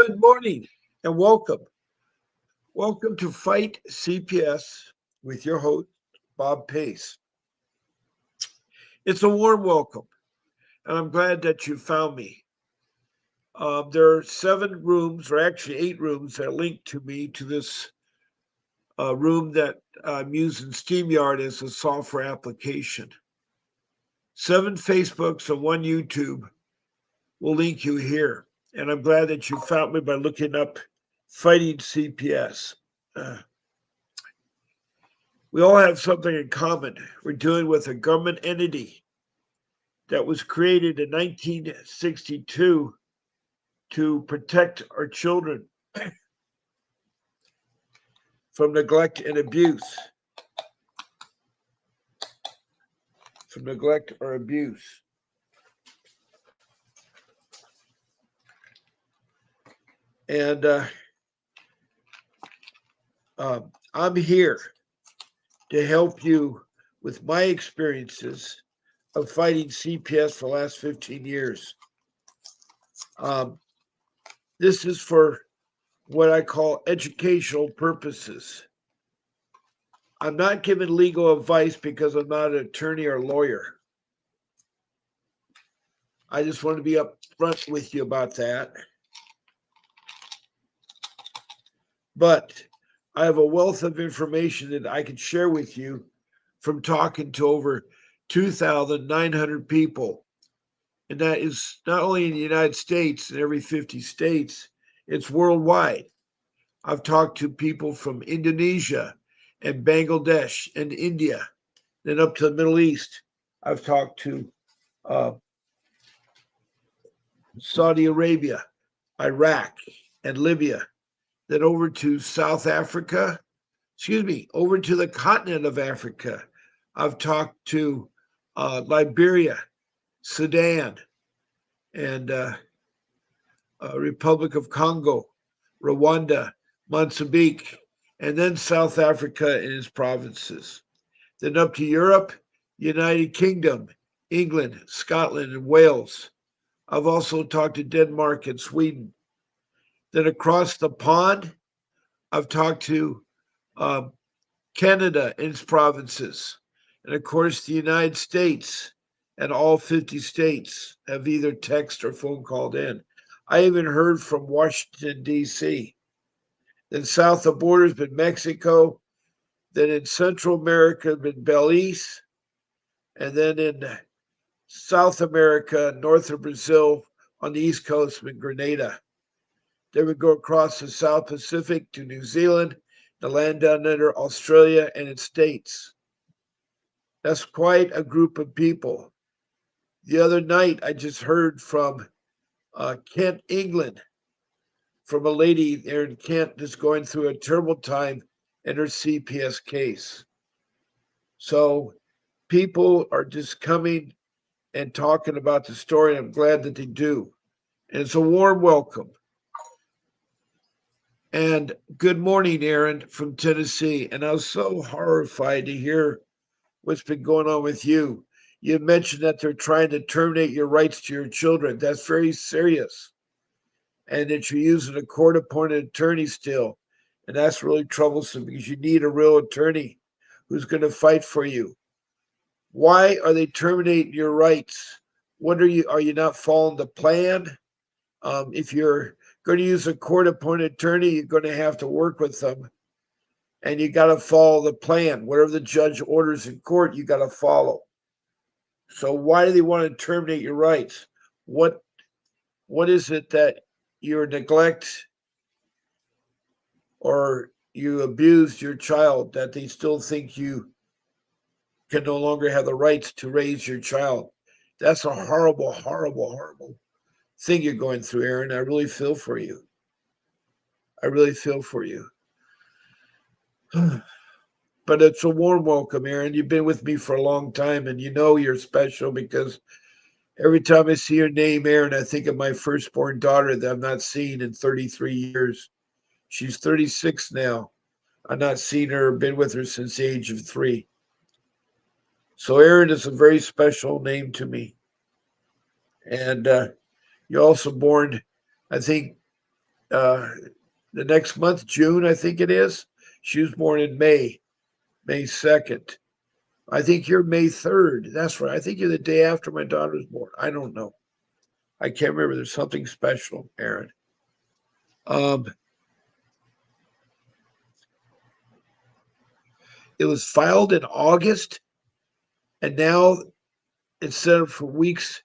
Good morning and welcome. Welcome to Fight CPS with your host, Bob Pace. It's a warm welcome, and I'm glad that you found me. There are 7 rooms, or actually 8 rooms, that link to me to this room that I'm using SteamYard as a software application. 7 Facebooks and 1 YouTube will link you here. And I'm glad that you found me by looking up Fighting CPS. We all have something in common. We're dealing with a government entity that was created in 1962 to protect our children from neglect and abuse. From neglect or abuse. And I'm here to help you with my experiences of fighting CPS for the last 15 years. This is for what I call educational purposes. I'm not giving legal advice because I'm not an attorney or lawyer. I just want to be upfront with you about that. But I have a wealth of information that I can share with you from talking to over 2,900 people. And that is not only in the United States and every 50 states, it's worldwide. I've talked to people from Indonesia and Bangladesh and India, then up to the Middle East. I've talked to Saudi Arabia, Iraq, and Libya, then over to South Africa, over to the continent of Africa. I've talked to Liberia, Sudan, and Republic of Congo, Rwanda, Mozambique, and then South Africa and its provinces. Then up to Europe, United Kingdom, England, Scotland, and Wales. I've also talked to Denmark and Sweden. Then across the pond, I've talked to Canada and its provinces. And of course, the United States and all 50 states have either text or phone called in. I even heard from Washington, D.C. Then south of the border has been Mexico. Then in Central America has been Belize. And then in South America, north of Brazil, on the East Coast, has been Grenada. Then we go across the South Pacific to New Zealand, the land down under Australia and its states. That's quite a group of people. The other night, I just heard from Kent, England, from a lady there in Kent that's going through a terrible time in her CPS case. So people are just coming and talking about the story. I'm glad that they do. And it's a warm welcome. And good morning, Aaron from Tennessee. And I was so horrified to hear what's been going on with you. You mentioned that they're trying to terminate your rights to your children. That's very serious. And that you're using a court appointed attorney still. And that's really troublesome because you need a real attorney who's going to fight for you. Why are they terminating your rights? What are you not following the plan? If you're going to use a court appointed attorney, you're going to have to work with them. And you got to follow the plan. Whatever the judge orders in court, you got to follow. So why do they want to terminate your rights? What is it that you neglect or you abused your child that they still think you can no longer have the rights to raise your child? That's a horrible, horrible, horrible thing you're going through, Aaron. I really feel for you. I really feel for you. But it's a warm welcome, Aaron. You've been with me for a long time, and you know you're special because every time I see your name, Aaron, I think of my firstborn daughter that I've not seen in 33 years. She's 36 now. I've not seen her, been with her since the age of 3. So Aaron is a very special name to me. And you're also born, I think, the next month, June, I think it is. She was born in May, May 2nd. I think you're May 3rd. That's right. I think you're the day after my daughter was born. I don't know. I can't remember. There's something special, Aaron. Um, it was filed in August, and now instead of for weeks,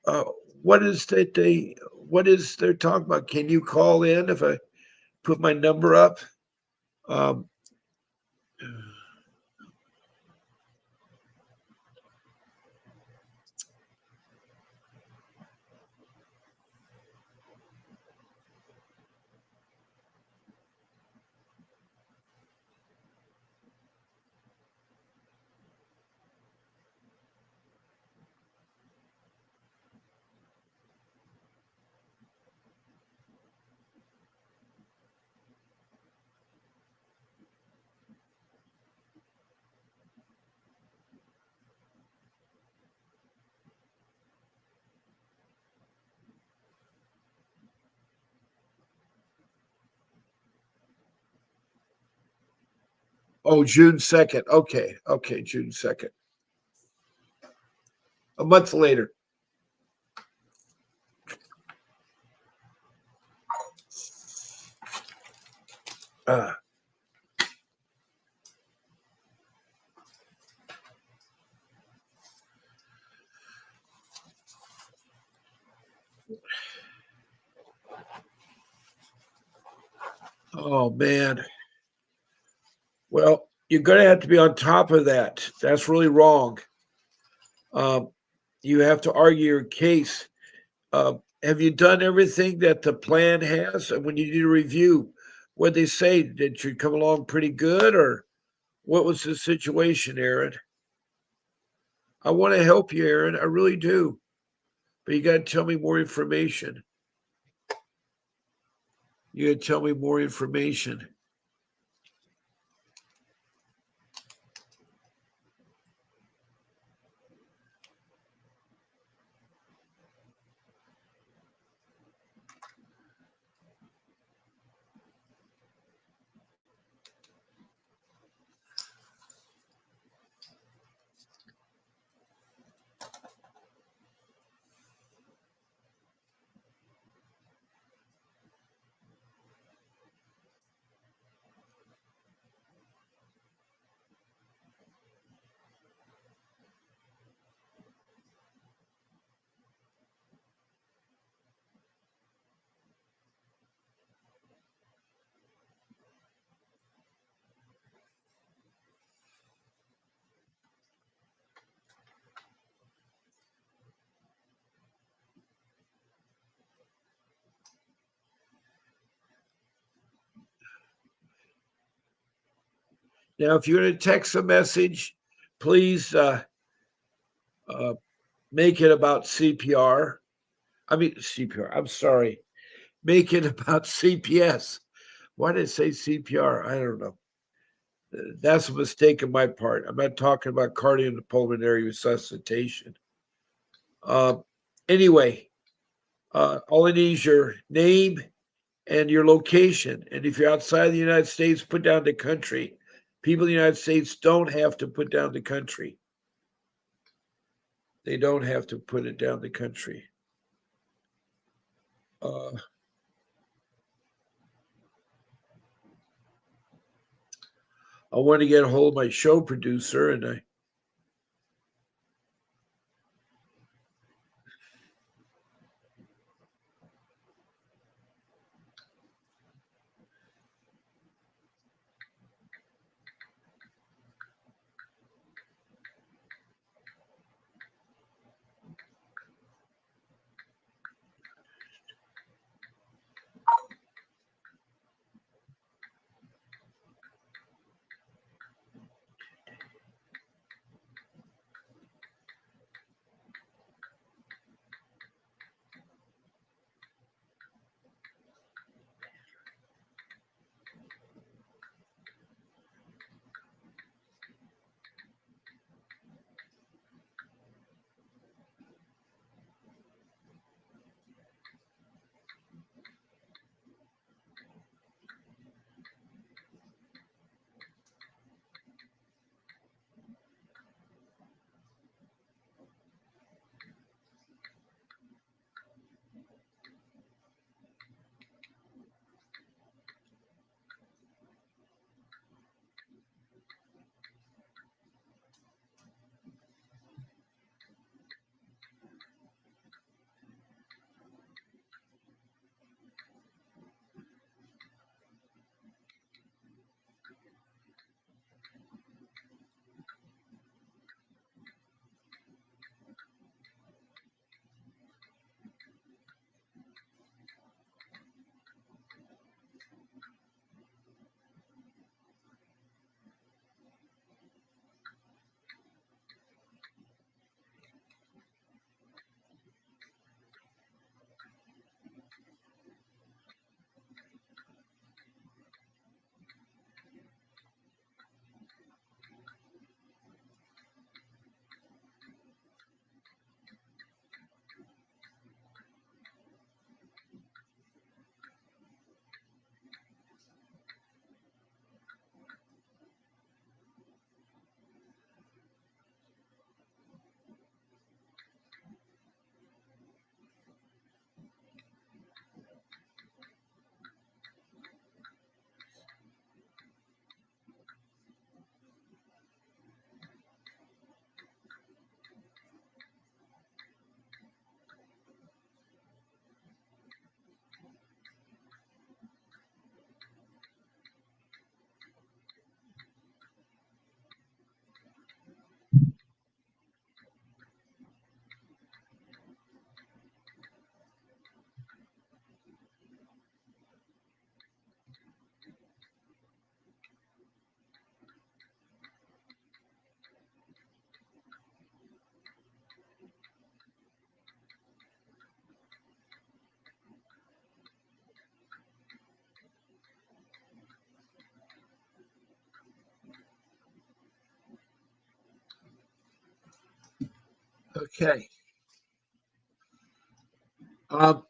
uh, what is that they? What is they're talking about? Can you call in if I put my number up? Um, oh, June 2nd. Okay, okay, June 2nd. A month later. Uh, oh man. Well, you're going to have to be on top of that. That's really wrong. Um, you have to argue your case. Have you done everything that the plan has? And when you did a review, what they say? Did you come along pretty good, or what was the situation, Aaron? I want to help you, Aaron. I really do, but you got to tell me more information. You got to tell me more information. Now, if you're going to text a message, please uh, make it about CPR. I mean, CPR. I'm sorry. Make it about CPS. Why did it say CPR? I don't know. That's a mistake on my part. I'm not talking about cardiopulmonary resuscitation. Uh, anyway, all I need is your name and your location. And if you're outside the United States, put down the country. People in the United States don't have to put down the country. They don't have to put it down the country. Uh, I want to get a hold of my show producer, and I Okay. Um,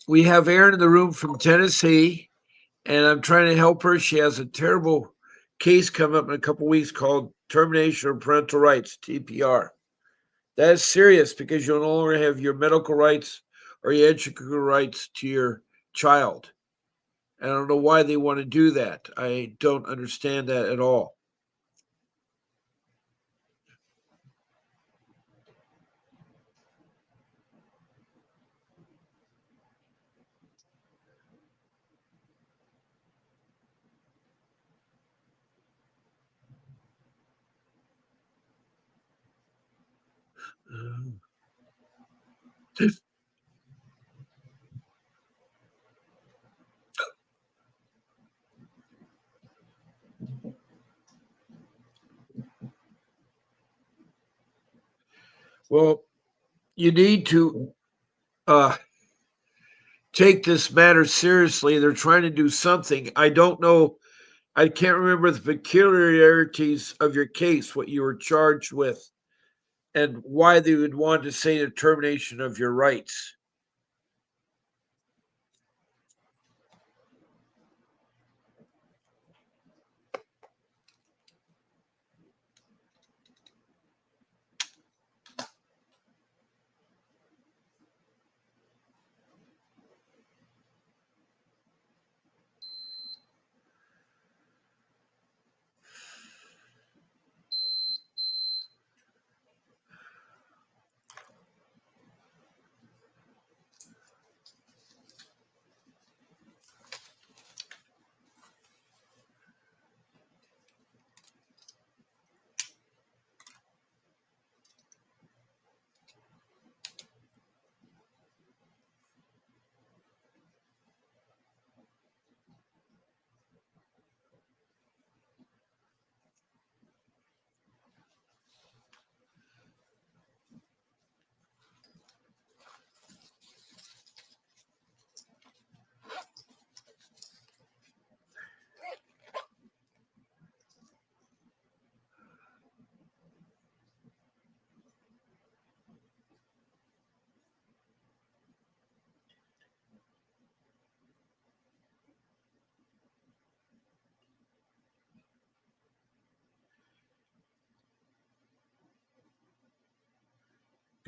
we have Erin in the room from Tennessee, and I'm trying to help her. She has a terrible case coming up in a couple weeks called termination of parental rights, TPR. That is serious because you'll no longer have your medical rights or your educational rights to your child. I don't know why they want to do that. I don't understand that at all. Well, you need to uh, take this matter seriously. They're trying to do something. I don't know. I can't remember the peculiarities of your case, what you were charged with, and why they would want to say the termination of your rights.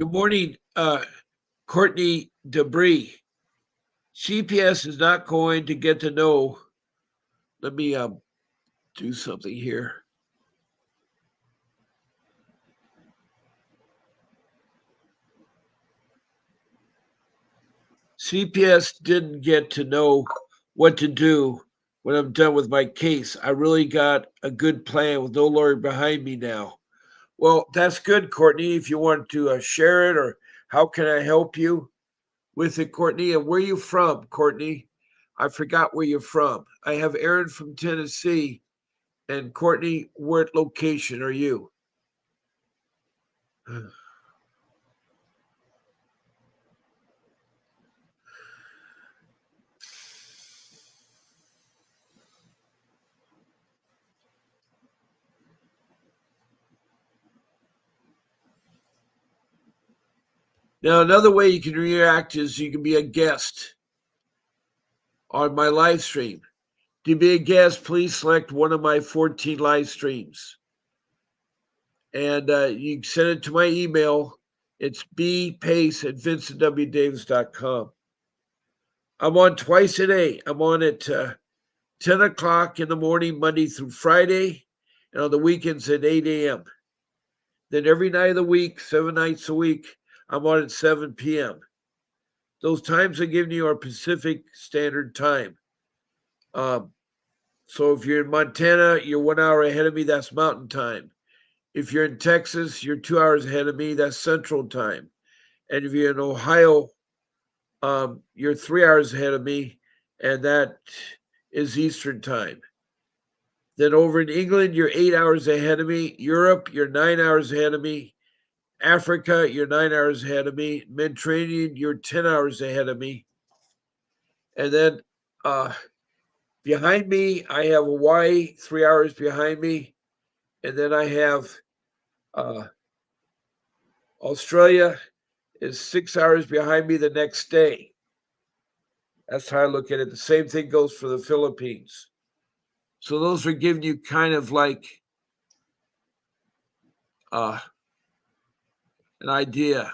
Good morning, Courtney Debris. CPS is not going to get to know. Let me do something here. CPS didn't get to know what to do when I'm done with my case. I really got a good plan with no lawyer behind me now. Well, that's good, Courtney. If you want to share it, or how can I help you with it, Courtney? And where are you from, Courtney? I forgot where you're from. I have Aaron from Tennessee. And Courtney, what location are you? Now, another way you can react is you can be a guest on my live stream. To be a guest, please select one of my 14 live streams. And you can send it to my email. It's bpace at vincentwdavis.com. I'm on twice a day. I'm on at 10 o'clock in the morning, Monday through Friday, and on the weekends at 8 a.m. Then every night of the week, 7 nights a week, I'm on at 7 p.m. Those times I'm giving you are Pacific Standard Time. Um, so if you're in Montana, you're 1 hour ahead of me. That's Mountain Time. If you're in Texas, you're 2 hours ahead of me. That's Central Time. And if you're in Ohio, you're 3 hours ahead of me, and that is Eastern Time. Then over in England, you're 8 hours ahead of me. Europe, you're 9 hours ahead of me. Africa, you're 9 hours ahead of me. Mediterranean, you're 10 hours ahead of me. And then uh, behind me, I have Hawaii, 3 hours behind me. And then I have uh, Australia is 6 hours behind me the next day. That's how I look at it. The same thing goes for the Philippines. So those are giving you kind of like uh, an idea.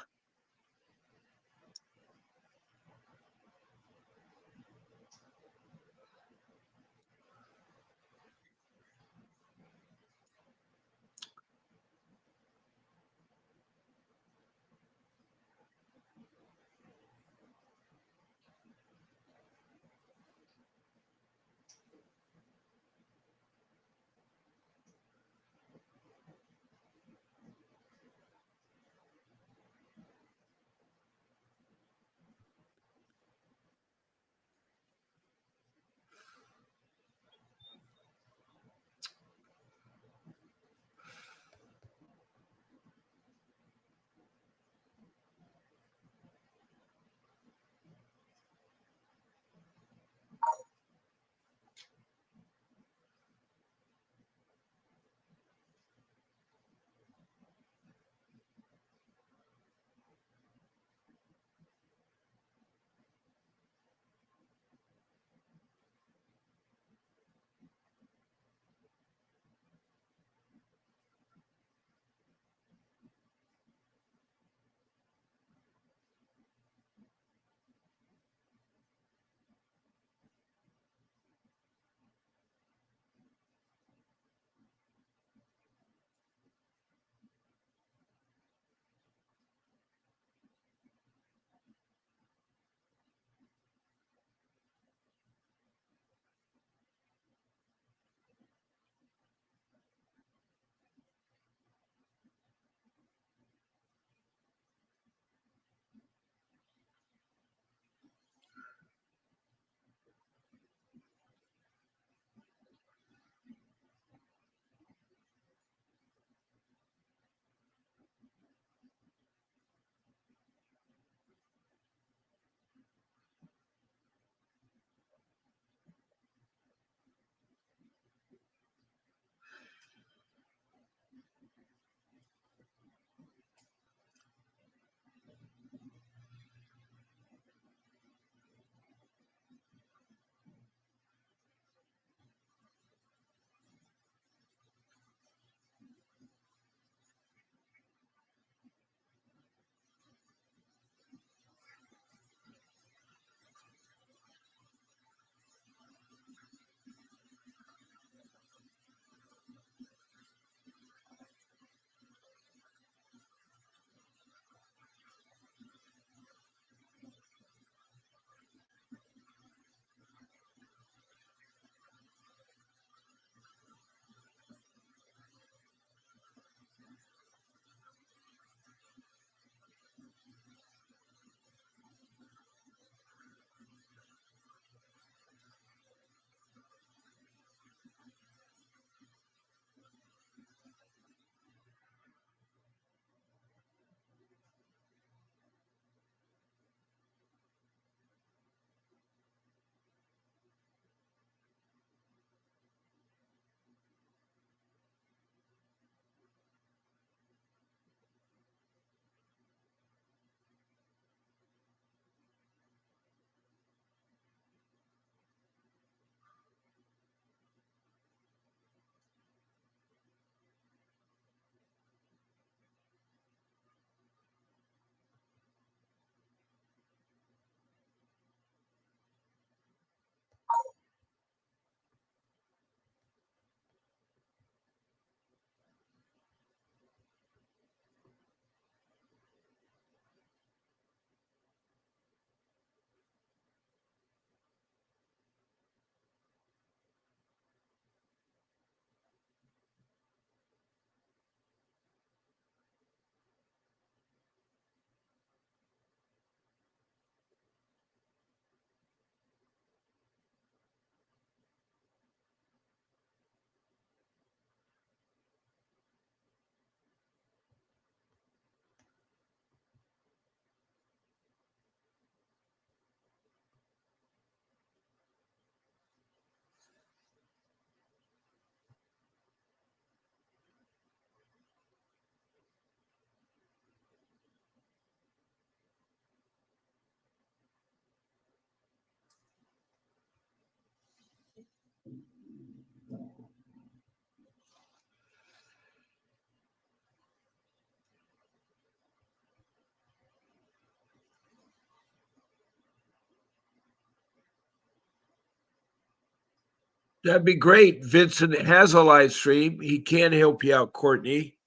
That'd be great. Vincent has a live stream. He can help you out, Courtney.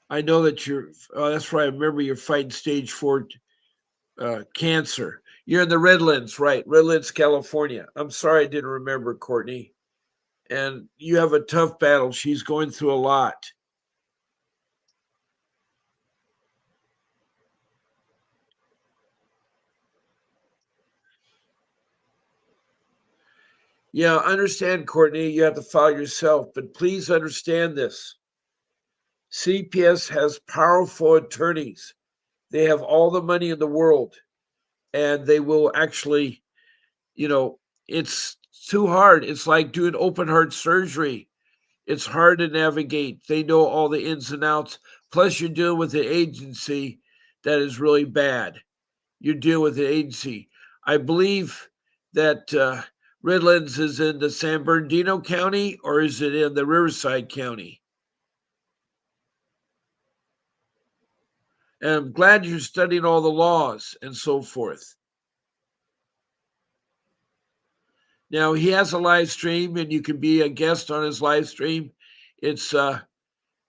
I know that you're. Oh, that's right. I remember you're fighting stage 4 cancer. You're in the Redlands, right? Redlands, California. I'm sorry I didn't remember, Courtney. And you have a tough battle. She's going through a lot. Yeah, I understand, Courtney. You have to file yourself, but please understand this. CPS has powerful attorneys. They have all the money in the world, and they will actually, you know, it's too hard. It's like doing open heart surgery. It's hard to navigate. They know all the ins and outs. Plus, you're dealing with an agency that is really bad. You deal with an agency. I believe that Redlands is in the San Bernardino County, or is it in the Riverside County? And I'm glad you're studying all the laws and so forth. Now he has a live stream, and you can be a guest on his live stream. It's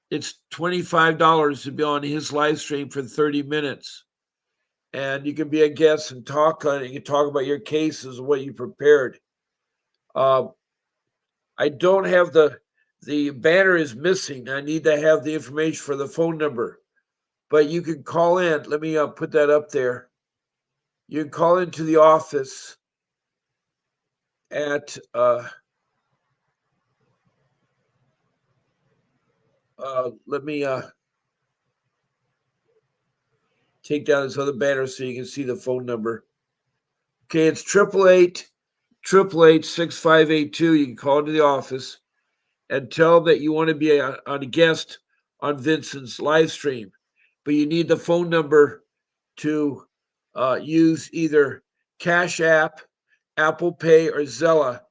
it's $25 to be on his live stream for 30 minutes, and you can be a guest and talk on it. You can talk about your cases and what you prepared. Uh, I don't have the banner is missing. I need to have the information for the phone number, but you can call in. Let me put that up there. You can call into the office at let me take down this other banner so you can see the phone number. Okay, it's 888 You can call into the office and tell them that you want to be on a guest on Vincent's live stream, but you need the phone number to use either Cash App, Apple Pay, or Zella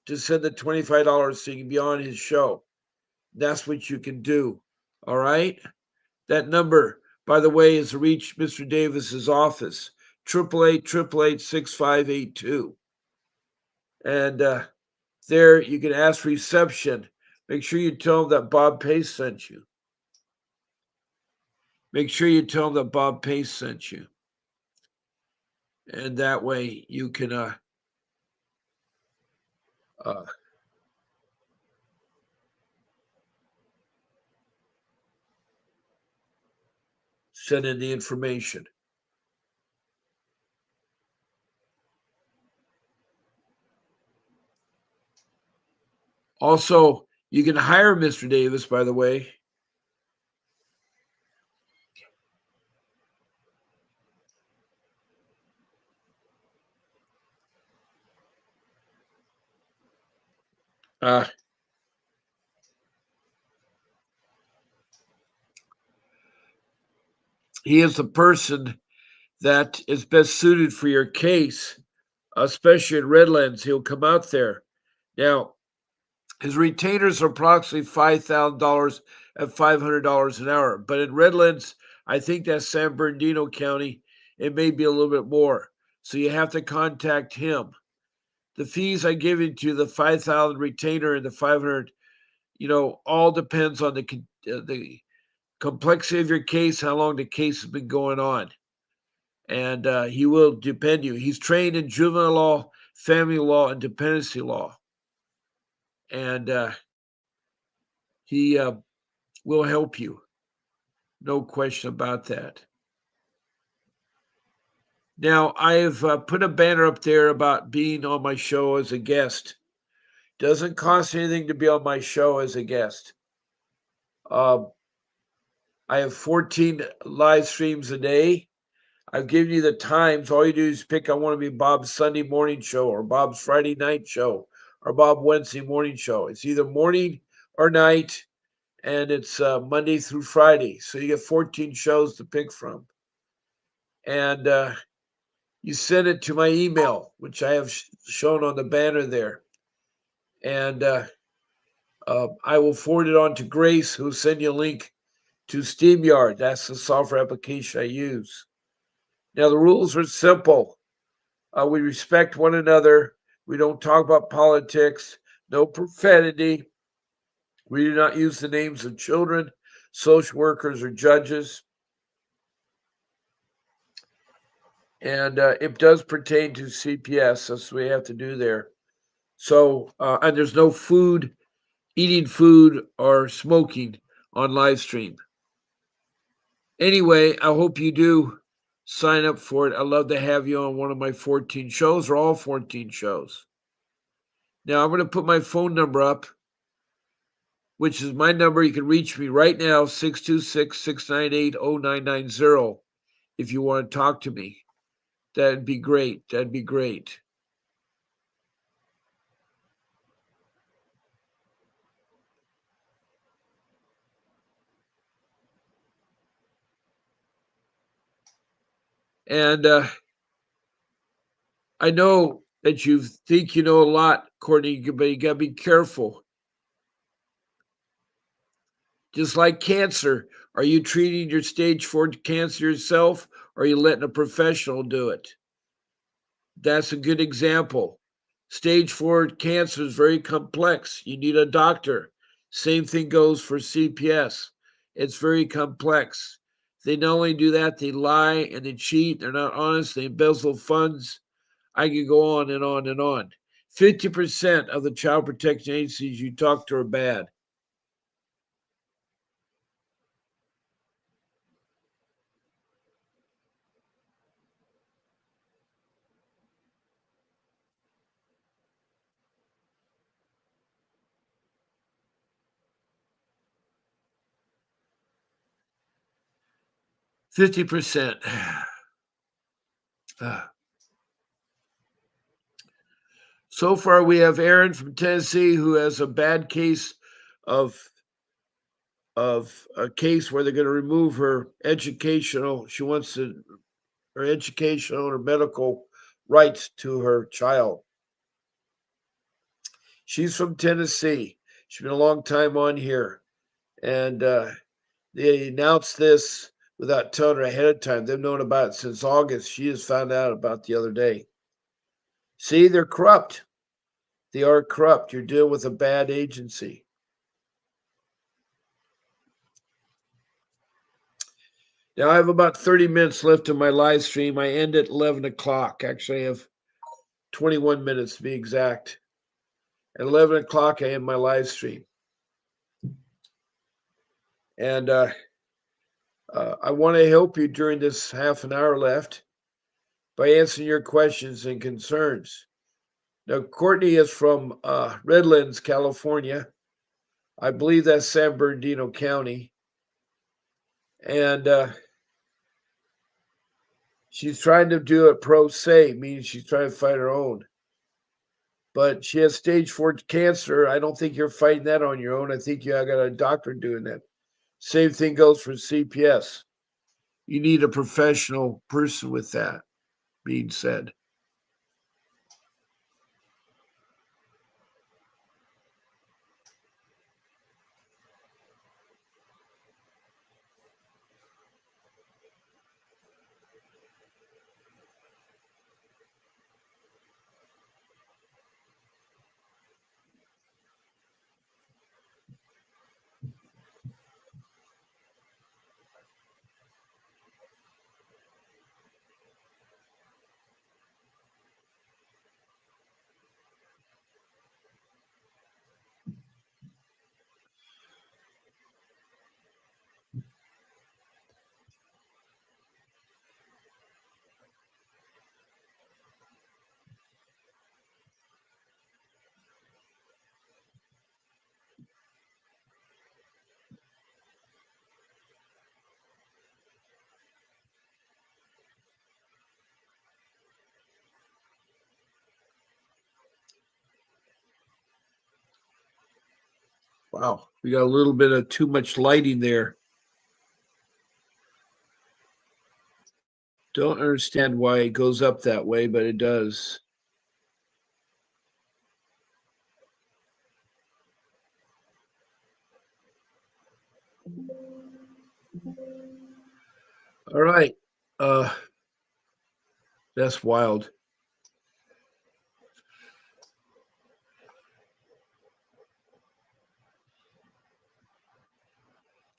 to send the $25 so you can be on his show. That's what you can do. All right. That number, by the way, is to reach Mr. Davis's office. 888 And there you can ask reception. Make sure you tell them that Bob Pace sent you. Make sure you tell them that Bob Pace sent you. And that way you can uh, send in the information. Also, you can hire Mr. Davis, by the way. Uh, he is the person that is best suited for your case, especially in Redlands. He'll come out there. Now, his retainers are approximately $5,000 at $500 an hour. But in Redlands, I think that's San Bernardino County, it may be a little bit more. So you have to contact him. The fees I give you to the 5,000 retainer and the 500, all depends on the complexity of your case, how long the case has been going on. And he will depend you. He's trained in juvenile law, family law, and dependency law. And he will help you. No question about that. Now, I've put a banner up there about being on my show as a guest. Doesn't cost anything to be on my show as a guest. Uh, I have 14 live streams a day. I've given you the times. All you do is pick, I want to be Bob's Sunday morning show or Bob's Friday night show or Bob Wednesday morning show. It's either morning or night, and it's Monday through Friday. So you get 14 shows to pick from. And You send it to my email, which I have shown on the banner there, and I will forward it on to Grace, who'll send you a link to SteamYard. That's the software application I use. Now, the rules are simple. We respect one another. We don't talk about politics. No profanity. We do not use the names of children, social workers, or judges. And it does pertain to CPS. That's what we have to do there. So, and there's no food, eating food, or smoking on live stream. Anyway, I hope you do sign up for it. I'd love to have you on one of my 14 shows or all 14 shows. Now, I'm going to put my phone number up, which is my number. You can reach me right now, 626 698 0990, if you want to talk to me. That'd be great. That'd be great. And I know that you think you know a lot, Courtney, but you got to be careful. Just like cancer, are you treating your stage 4 cancer yourself, or are you letting a professional do it? That's a good example. Stage 4 cancer is very complex. You need a doctor. Same thing goes for CPS. It's very complex. They not only do that, they lie and they cheat. They're not honest. They embezzle funds. I could go on and on and on. 50% of the child protection agencies you talk to are bad. 50%. So far, we have Aaron from Tennessee who has a bad case of a case where they're going to remove her educational. She wants to, her educational or medical rights to her child. She's from Tennessee. She's been a long time on here, and they announced this without telling her ahead of time. They've known about it since August. She just found out about the other day. See, they're corrupt. They are corrupt. You're dealing with a bad agency. Now I have about 30 minutes left in my live stream. I end at 11 o'clock. Actually, I have 21 minutes to be exact. At 11 o'clock, I end my live stream. And I want to help you during this half an hour left by answering your questions and concerns. Now, Courtney is from Redlands, California. I believe that's San Bernardino County. And she's trying to do it pro se, meaning she's trying to fight her own. But she has stage 4 cancer. I don't think you're fighting that on your own. I think you got a doctor doing that. Same thing goes for CPS. You need a professional person with that being said. Wow, we got a little bit of too much lighting there. Don't understand why it goes up that way, but it does. All right. Uh, that's wild.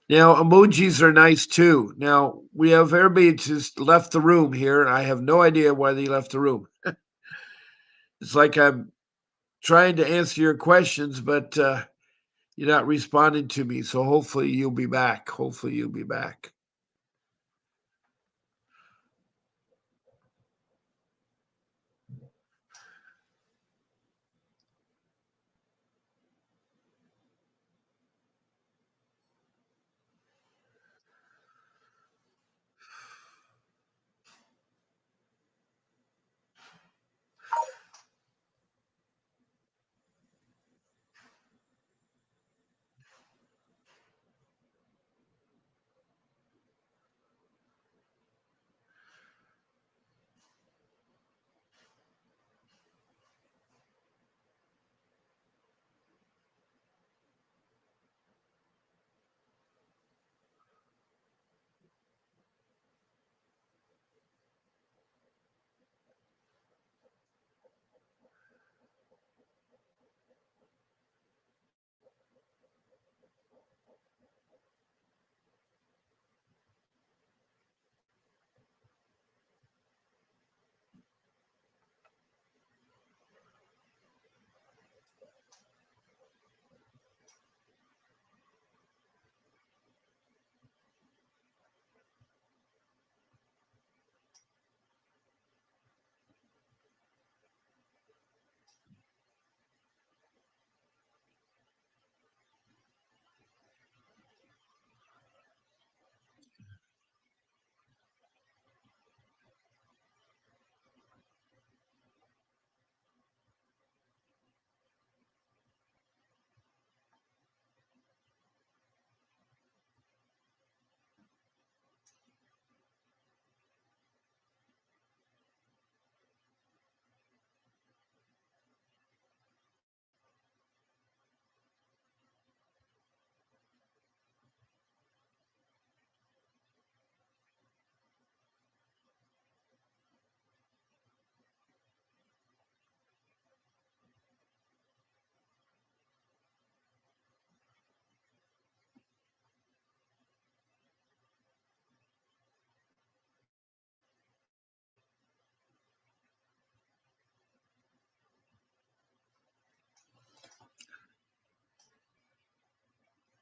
Now, emojis are nice too. Now, we have everybody just left the room here. I have no idea why they left the room. It's like I'm trying to answer your questions, but you're not responding to me. So hopefully you'll be back. Hopefully you'll be back.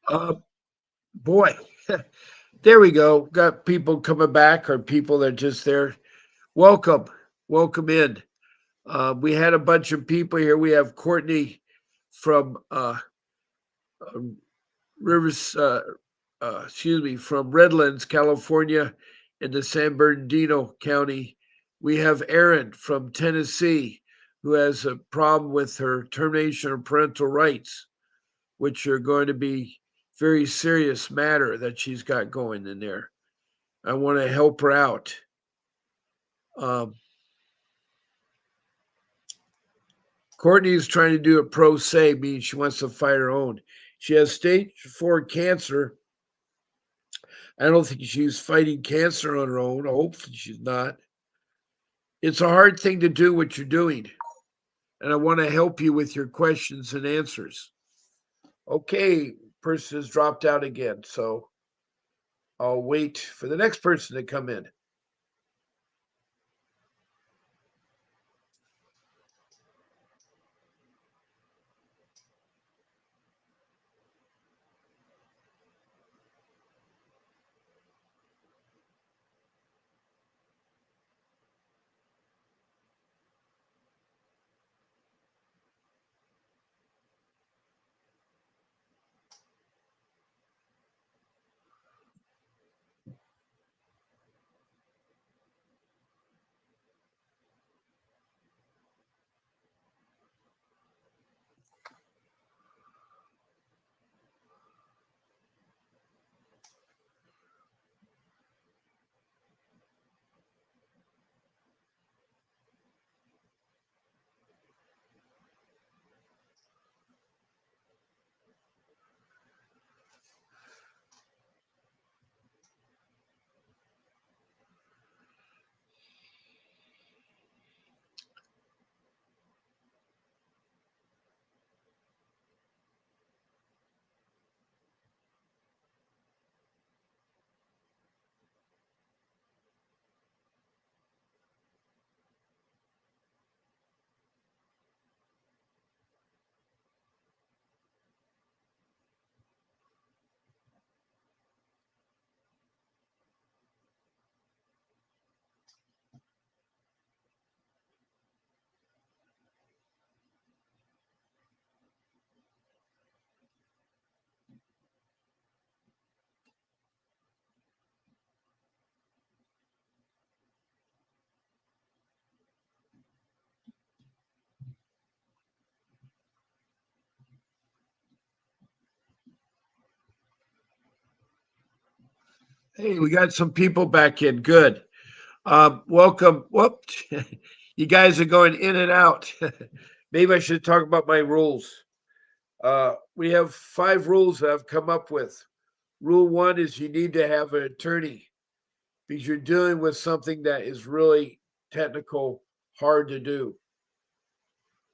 Uh, boy, there we go. Got people coming back or people that are just there. Welcome. Welcome in. We had a bunch of people here. We have Courtney from um, Rivers, excuse me, from Redlands, California, in the San Bernardino County. We have Erin from Tennessee, who has a problem with her termination of parental rights, which are going to be very serious matter that she's got going in there. I want to help her out. Um, Courtney is trying to do a pro se, meaning she wants to fight her own. She has stage 4 cancer. I don't think she's fighting cancer on her own. Hopefully, she's not. It's a hard thing to do what you're doing, and I want to help you with your questions and answers. Okay, person has dropped out again, so I'll wait for the next person to come in. Hey, we got some people back in. Good. Welcome. Whoop. You guys are going in and out. Maybe I should talk about my rules. We have 5 rules that I've come up with. Rule one is you need to have an attorney because you're dealing with something that is really technical, hard to do.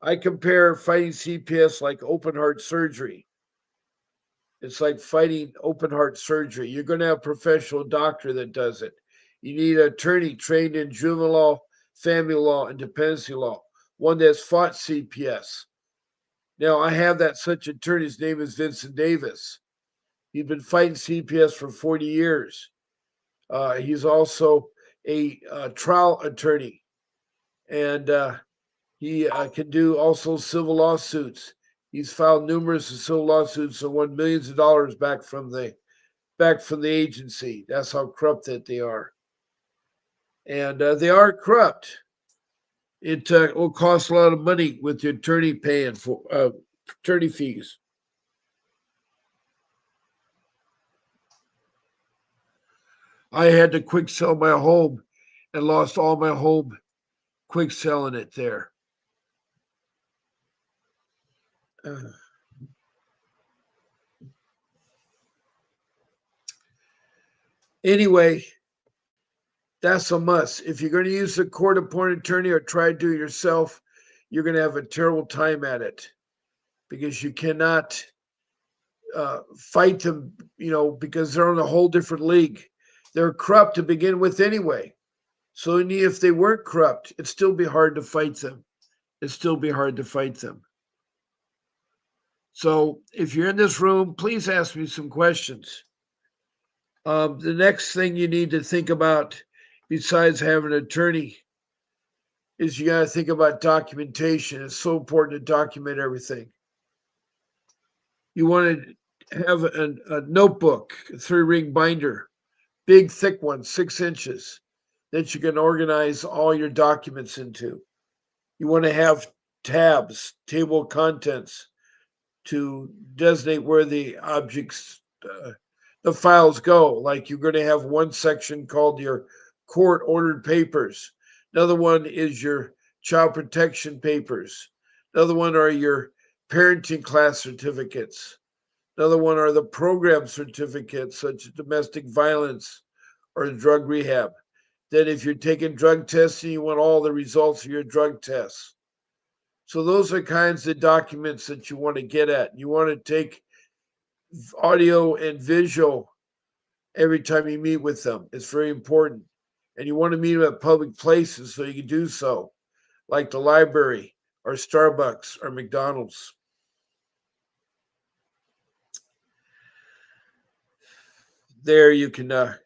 I compare fighting CPS like open heart surgery. It's like fighting open heart surgery. You're going to have a professional doctor that does it. You need an attorney trained in juvenile law, family law, and dependency law, one that's fought CPS. Now, I have that such attorney. His name is Vincent Davis. He's been fighting CPS for 40 years. He's also a trial attorney, and he can do also civil lawsuits. He's filed numerous civil lawsuits and won millions of dollars back from the agency. That's how corrupt that they are, and they are corrupt. It will cost a lot of money with the attorney paying for attorney fees. I had to quick sell my home and lost all my home quick selling it there. Uh, anyway, that's a must. If you're going to use a court appointed attorney or try to do it yourself, you're going to have a terrible time at it because you cannot fight them, because they're on a whole different league. They're corrupt to begin with anyway. So if they weren't corrupt, it'd still be hard to fight them. It'd still be hard to fight them. So if you're in this room, please ask me some questions. The next thing you need to think about, besides having an attorney, is you got to think about documentation. It's so important to document everything. You want to have a notebook, a 3-ring binder, big, thick one, 6 inches, that you can organize all your documents into. You want to have tabs, table of contents, to designate where the objects, the files go. Like you're going to have one section called your court ordered papers. Another one is your child protection papers. Another one are your parenting class certificates. Another one are the program certificates, such as domestic violence or drug rehab. Then, if you're taking drug testing, you want all the results of your drug tests. So, those are kinds of documents that you want to get at. You want to take audio and visual every time you meet with them. It's very important. And you want to meet them at public places so you can do so, like the library or Starbucks or McDonald's. There you can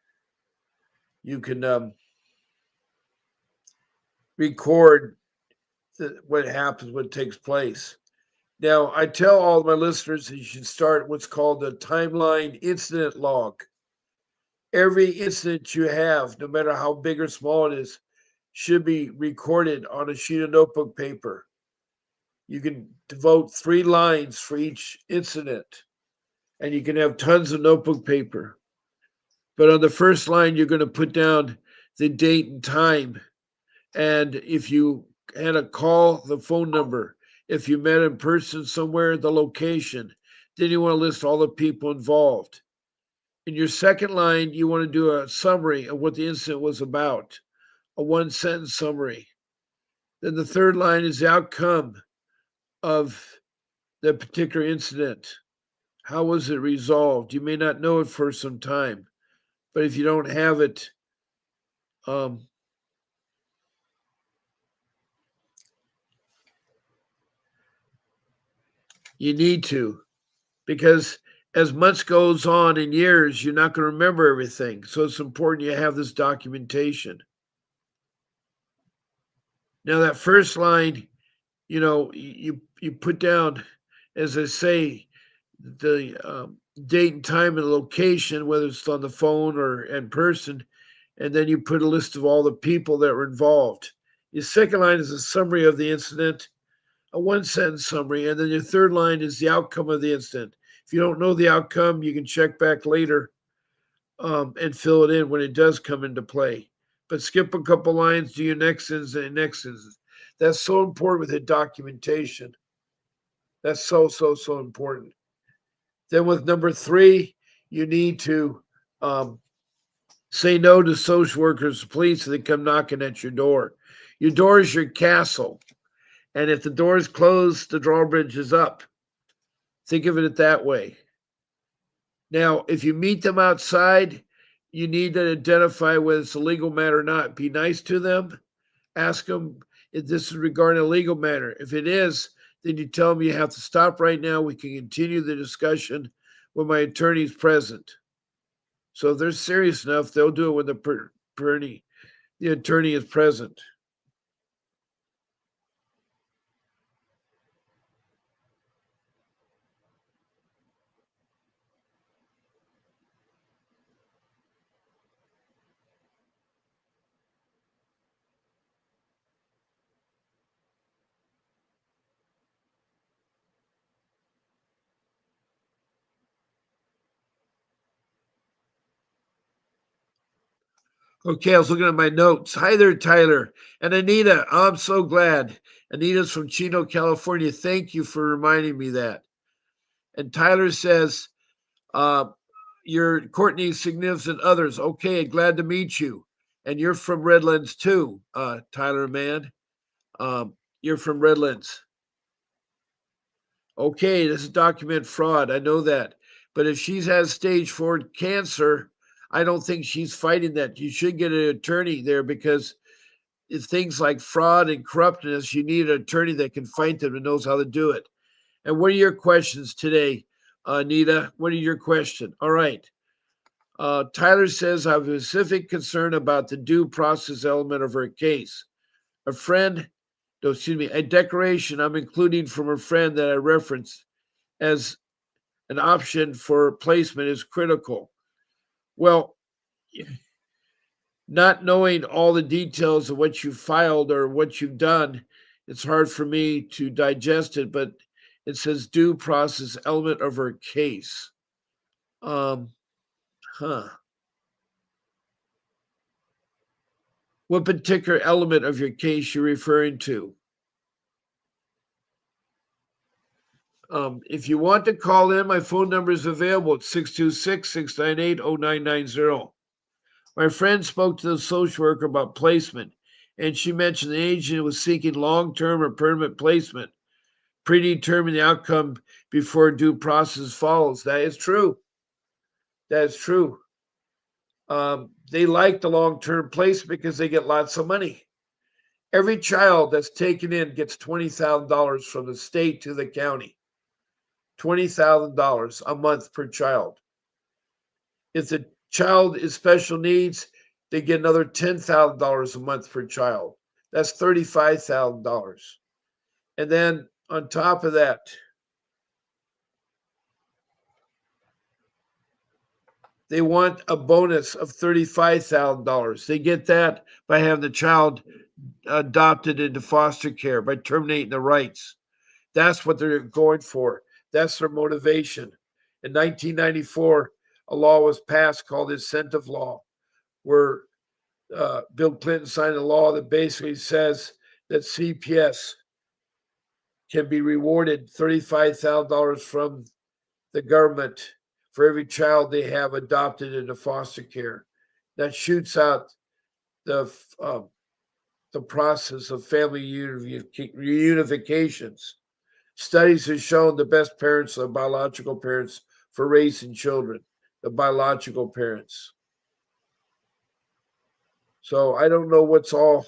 record what happens, what takes place. Now, I tell all my listeners that you should start what's called a timeline incident log. Every incident you have, no matter how big or small it is, should be recorded on a sheet of notebook paper. You can devote 3 lines for each incident, and you can have tons of notebook paper. But on the first line, you're going to put down the date and time. And if you had a call, the phone number. If you met in person somewhere, the location. Then you want to list all the people involved. In your second line, you want to do a summary of what the incident was about, a 1 sentence summary. Then the third line is the outcome of the particular incident. How was it resolved? You may not know it for some time, but if you don't have it, um, you need to, because as much goes on in years, you're not going to remember everything. So it's important you have this documentation. Now, that first line, you put down, as I say, the date and time and location, whether it's on the phone or in person, and then you put a list of all the people that were involved. Your second line is a summary of the incident, a 1 sentence summary, and then your third line is the outcome of the incident. If you don't know the outcome, you can check back later and fill it in when it does come into play. But skip a couple lines, do your next sentence and next sentence. That's so important with the documentation. That's so important. Then with number three, you need to um, say no to social workers, police, if they come knocking at your door. Your door is your castle. And if the door is closed, the drawbridge is up. Think of it that way. Now, if you meet them outside, you need to identify whether it's a legal matter or not. Be nice to them. Ask them if this is regarding a legal matter. If it is, then you tell them you have to stop right now. We can continue the discussion when my attorney is present. So if they're serious enough, they'll do it when the attorney is present. Okay, I was looking at my notes. Hi there, Tyler. And Anita, I'm so glad. Anita's from Chino, California. Thank you for reminding me that. And Tyler says, uh, you're Courtney's significant others. Okay, glad to meet you. And you're from Redlands too, Tyler, man. You're from Redlands. Okay, this is document fraud. I know that. But if she's has stage four cancer, I don't think she's fighting that. You should get an attorney there because if things like fraud and corruptness, you need an attorney that can fight them and knows how to do it. And what are your questions today, Anita? What are your questions? All right. Tyler says, I have a specific concern about the due process element of her case. A friend, no, excuse me, a declaration I'm including from a friend that I referenced as an option for placement is critical. Well, not knowing all the details of what you filed or what you've done, it's hard for me to digest it, but it says due process element of her case. Um, huh. What particular element of your case you're referring to? If you want to call in, my phone number is available at 626-698-0990. My friend spoke to the social worker about placement, and she mentioned the agent was seeking long term or permanent placement, predetermine the outcome before due process follows. That is true. That is true. They like the long term placement because they get lots of money. Every child that's taken in gets $20,000 from the state to the county. $20,000 a month per child. If the child is special needs, they get another $10,000 a month per child. That's $35,000. And then on top of that, they want a bonus of $35,000. They get that by having the child adopted into foster care, by terminating the rights. That's what they're going for. That's their motivation. In 1994, a law was passed called the incentive law, where Bill Clinton signed a law that basically says that CPS can be rewarded $35,000 from the government for every child they have adopted into foster care. That shoots out the uh, the process of family reunifications. Studies have shown the best parents are biological parents for raising children, the biological parents. So I don't know what's all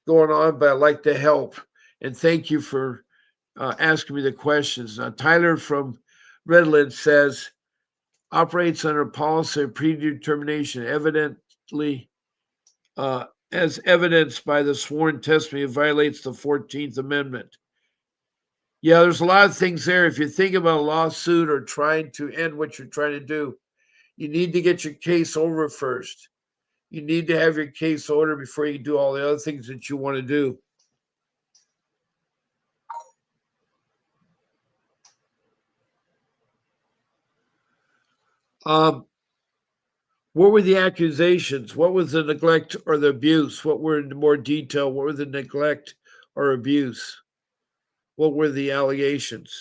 going on, but I'd like to help. And thank you for asking me the questions. Tyler from Redlands says, operates under a policy of predetermination, evidently, uh, as evidenced by the sworn testimony, it violates the 14th Amendment. Yeah, there's a lot of things there. If you think about a lawsuit or trying to end what you're trying to do, you need to get your case over first. You need to have your case order before you do all the other things that you want to do. Um, What were the accusations? What was the neglect or the abuse? What were in more detail? What were the neglect or abuse? What were the allegations?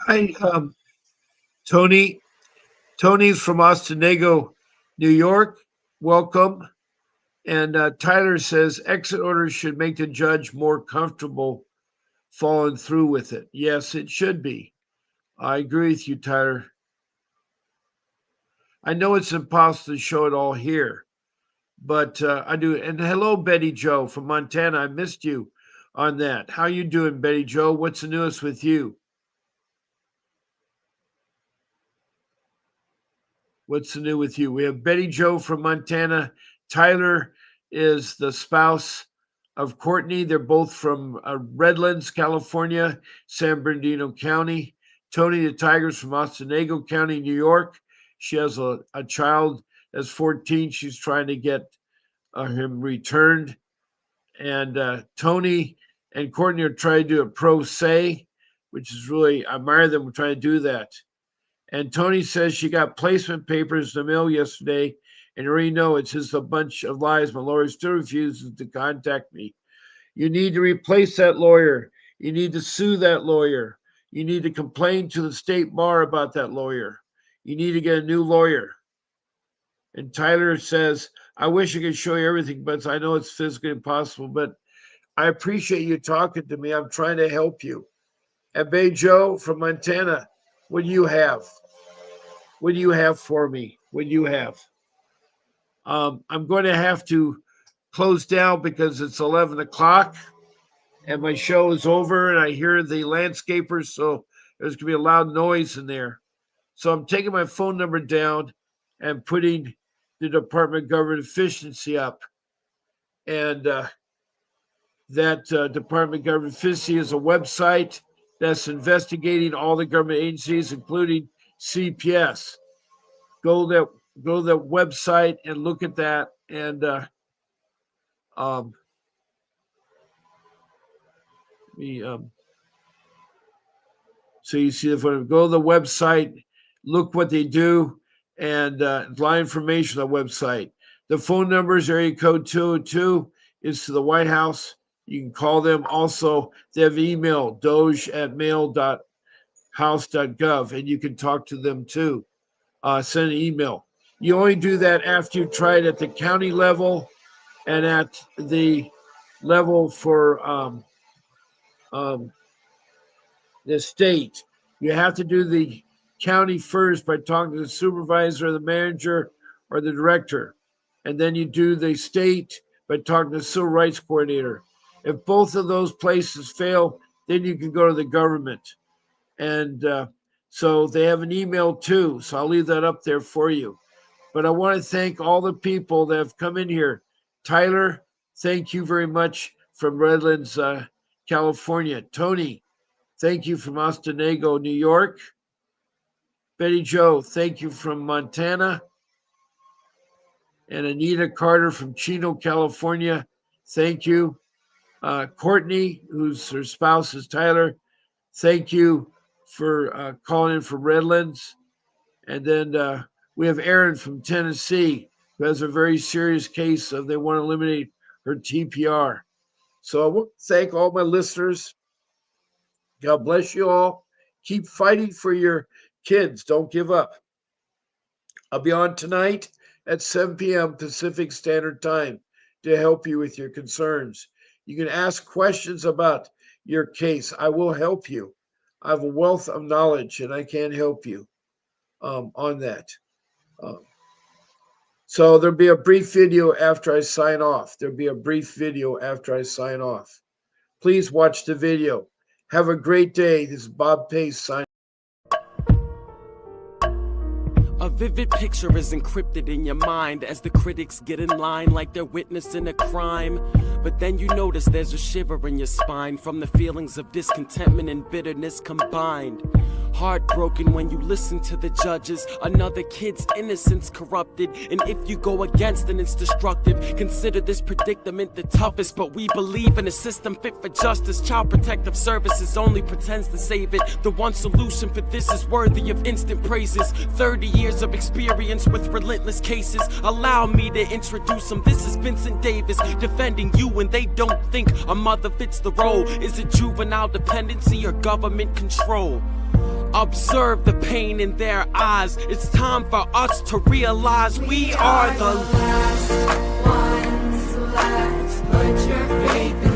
Hi, Tony. Tony's from Ostenago, New York. Welcome. And Tyler says exit orders should make the judge more comfortable following through with it. Yes, it should be. I agree with you, Tyler. I know it's impossible to show it all here, but I do. And hello, Betty Joe from Montana. I missed you on that. How you doing, Betty Joe? What's the newest with you? What's the new with you? We have Betty Joe from Montana. Tyler is the spouse of Courtney. They're both from Redlands, California, San Bernardino County. Tony the Tiger's from Ocenago County, New York. She has a child that's 14. She's trying to get him returned. And Tony and Courtney are trying to do a pro se, which is really, I admire them for trying to do that. And Tony says she got placement papers in the mail yesterday, and you already know it's just a bunch of lies. My lawyer still refuses to contact me. You need to replace that lawyer. You need to sue that lawyer. You need to complain to the state bar about that lawyer. You need to get a new lawyer. And Tyler says, I wish I could show you everything, but I know it's physically impossible. But I appreciate you talking to me. I'm trying to help you. And Bay Joe from Montana, what do you have? What do you have for me? What do you have? I'm going to have to close down because it's 11 o'clock and my show is over and I hear the landscapers. So there's going to be a loud noise in there. So I'm taking my phone number down and putting the Department of Government Efficiency up. And that Department of Government Efficiency is a website that's investigating all the government agencies, including CPS. Go to that website and look at that. And so you see the photo. Go to the website, look what they do, and a lot of information on the website. The phone number is area code 202 is to the White House. You can call them. Also, they have email, doge@mail.house.gov, and you can talk to them too. Send an email. You only do that after you've tried at the county level and at the level for the state. You have to do the county first by talking to the supervisor, the manager, or the director. And then you do the state by talking to the civil rights coordinator. If both of those places fail, then you can go to the government. And so they have an email too. So I'll leave that up there for you. But I want to thank all the people that have come in here. Tyler, thank you very much from Redlands, California. Tony, thank you from Ostenago, New York. Betty Joe, thank you from Montana. And Anita Carter from Chino, California, thank you. Courtney, who's her spouse is Tyler, thank you for calling in from Redlands. And then we have Aaron from Tennessee, who has a very serious case of they want to eliminate her TPR. So I want to thank all my listeners. God bless you all. Keep fighting for your kids. Don't give up. I'll be on tonight at 7 p.m. Pacific Standard Time to help you with your concerns. You can ask questions about your case. I will help you. I have a wealth of knowledge and I can help you on that. So there'll be a brief video after I sign off. There'll be a brief video after I sign off. Please watch the video. Have a great day. This is Bob Pace signing. A vivid picture is encrypted in your mind as the critics get in line like they're witnessing a crime. But then you notice there's a shiver in your spine from the feelings of discontentment and bitterness combined. Heartbroken when you listen to the judges, another kid's innocence corrupted. And if you go against it, it's destructive. Consider this predicament the toughest, but we believe in a system fit for justice. Child Protective Services only pretends to save it. The one solution for this is worthy of instant praises. 30 years of experience with relentless cases. Allow me to introduce them. This is Vincent Davis defending you when they don't think a mother fits the role. Is it juvenile dependency or government control? Observe the pain in their eyes. It's time for us to realize we are the last ones left. Put your faith in